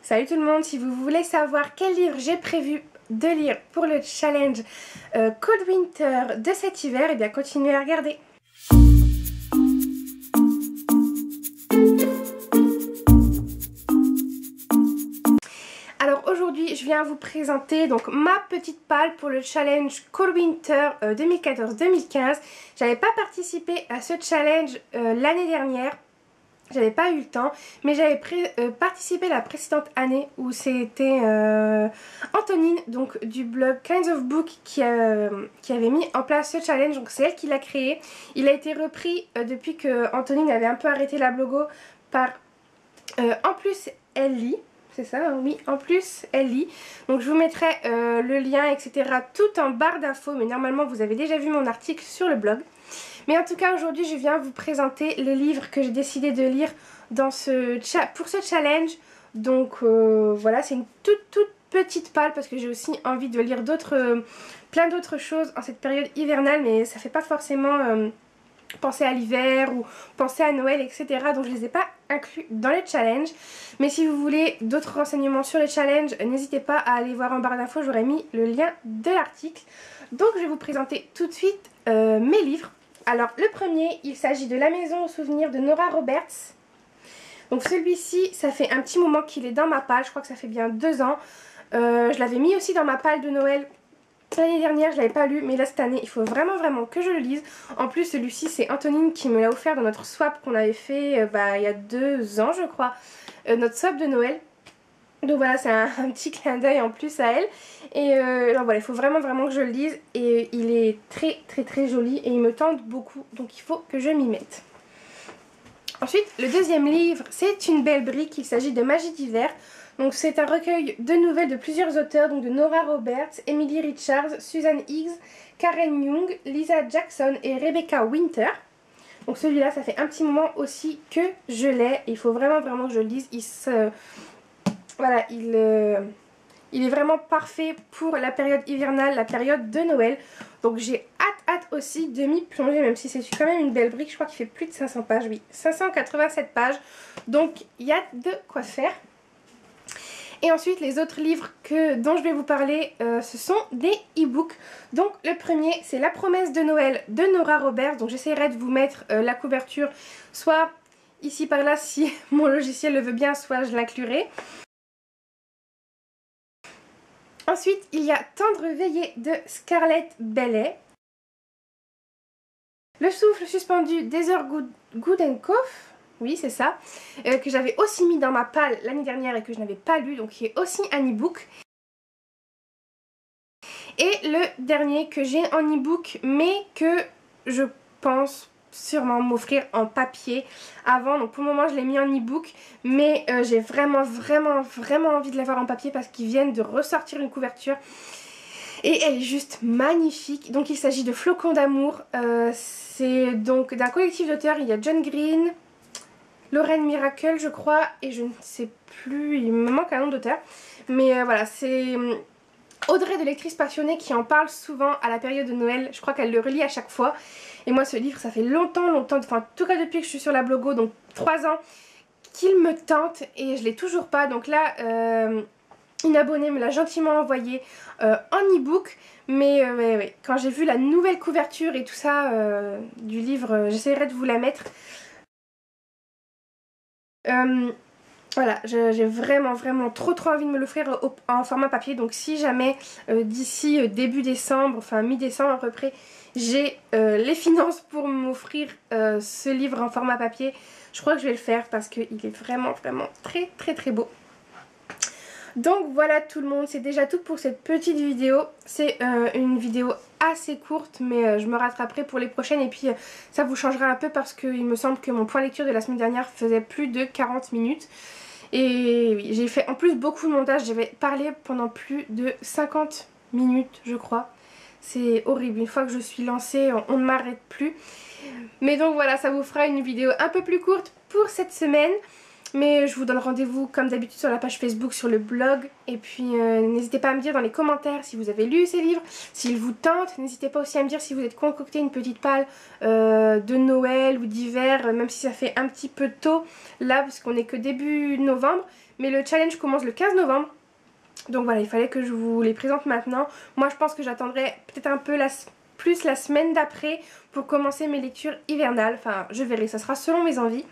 Salut tout le monde, si vous voulez savoir quel livre j'ai prévu de lire pour le challenge Cold Winter de cet hiver, et bien continuez à regarder. Alors aujourd'hui je viens vous présenter donc ma petite palle pour le challenge Cold Winter 2014-2015. J'avais pas participé à ce challenge l'année dernière. J'avais pas eu le temps, mais j'avais participé la précédente année où c'était Antonine, donc du blog Kinds of Book, qui avait mis en place ce challenge. Donc c'est elle qui l'a créé. Il a été repris depuis que Antonine avait un peu arrêté la blogo par En plus elle lit. C'est ça, hein, oui, En plus elle lit. Donc je vous mettrai le lien, etc. tout en barre d'infos, mais normalement vous avez déjà vu mon article sur le blog. Mais en tout cas aujourd'hui je viens vous présenter les livres que j'ai décidé de lire pour ce challenge. Donc voilà, c'est une toute petite palle parce que j'ai aussi envie de lire plein d'autres choses en cette période hivernale, mais ça fait pas forcément penser à l'hiver ou penser à Noël, etc. Donc je les ai pas inclus dans le challenge. Mais si vous voulez d'autres renseignements sur le challenge, n'hésitez pas à aller voir en barre d'infos, j'aurai mis le lien de l'article. Donc je vais vous présenter tout de suite mes livres. Alors le premier, il s'agit de La maison aux souvenirs de Nora Roberts. Donc celui-ci, ça fait un petit moment qu'il est dans ma palle, je crois que ça fait bien 2 ans. Je l'avais mis aussi dans ma palle de Noël l'année dernière, je ne l'avais pas lu, mais là cette année, il faut vraiment que je le lise. En plus celui-ci, c'est Antonine qui me l'a offert dans notre swap qu'on avait fait il y a 2 ans je crois. Notre swap de Noël. Donc voilà, c'est un petit clin d'œil en plus à elle. Et donc voilà, il faut vraiment que je le lise. Et il est très joli et il me tente beaucoup. Donc il faut que je m'y mette. Ensuite, le deuxième livre, c'est Une belle brique. Il s'agit de Magie d'hiver. Donc c'est un recueil de nouvelles de plusieurs auteurs. Donc de Nora Roberts, Emily Richards, Susan Higgs, Karen Young, Lisa Jackson et Rebecca Winter. Donc celui-là, ça fait un petit moment aussi que je l'ai. Il faut vraiment que je le lise. Voilà, il est vraiment parfait pour la période hivernale, la période de Noël. Donc j'ai hâte aussi de m'y plonger, même si c'est quand même une belle brique. Je crois qu'il fait plus de 500 pages, oui, 587 pages. Donc il y a de quoi faire. Et ensuite les autres livres dont je vais vous parler, ce sont des e-books. Donc le premier, c'est La promesse de Noël de Nora Roberts. Donc j'essaierai de vous mettre la couverture soit ici par là si mon logiciel le veut bien, soit je l'inclurai. Ensuite, il y a Tendre veillée de Scarlett Belley. Le souffle suspendu d'Heather Goodenkoff, oui c'est ça, que j'avais aussi mis dans ma palle l'année dernière et que je n'avais pas lu, donc qui est aussi un e-book. Et le dernier que j'ai en e-book, mais que je pense sûrement m'offrir en papier avant. Donc pour le moment je l'ai mis en e-book, mais j'ai vraiment envie de l'avoir en papier parce qu'ils viennent de ressortir une couverture et elle est juste magnifique. Donc il s'agit de Flocons d'amour. C'est donc d'un collectif d'auteurs. Il y a John Green, Lorraine Miracle je crois, et je ne sais plus, il me manque un nom d'auteur, mais voilà, c'est Audrey de lectrice passionnée qui en parle souvent à la période de Noël. Je crois qu'elle le relit à chaque fois. Et moi ce livre, ça fait longtemps, enfin en tout cas depuis que je suis sur la blogo, donc 3 ans, qu'il me tente et je l'ai toujours pas. Donc là, une abonnée me l'a gentiment envoyé en e-book. Mais ouais, quand j'ai vu la nouvelle couverture et tout ça du livre, j'essaierai de vous la mettre. Voilà, j'ai vraiment trop envie de me l'offrir en format papier. Donc si jamais d'ici début décembre, enfin mi-décembre à peu près, j'ai les finances pour m'offrir ce livre en format papier, je crois que je vais le faire parce qu'il est vraiment très beau. Donc voilà tout le monde, c'est déjà tout pour cette petite vidéo. C'est une vidéo assez courte, mais je me rattraperai pour les prochaines. Et puis ça vous changera un peu parce qu'il me semble que mon point lecture de la semaine dernière faisait plus de 40 minutes. Et oui, j'ai fait en plus beaucoup de montage, j'avais parlé pendant plus de 50 minutes je crois. C'est horrible, une fois que je suis lancée, on ne m'arrête plus. Mais donc voilà, ça vous fera une vidéo un peu plus courte pour cette semaine. Mais je vous donne rendez-vous comme d'habitude sur la page Facebook, sur le blog. Et puis n'hésitez pas à me dire dans les commentaires si vous avez lu ces livres, s'ils vous tentent. N'hésitez pas aussi à me dire si vous êtes concocté une petite palle de Noël ou d'hiver, même si ça fait un petit peu tôt là, parce qu'on est que début novembre. mais le challenge commence le 15 novembre. Donc voilà, il fallait que je vous les présente maintenant. Moi je pense que j'attendrai peut-être un peu plus la semaine d'après pour commencer mes lectures hivernales. Enfin je verrai, ça sera selon mes envies.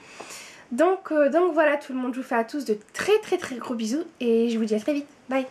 Donc voilà tout le monde, je vous fais à tous de très gros bisous et je vous dis à très vite. Bye.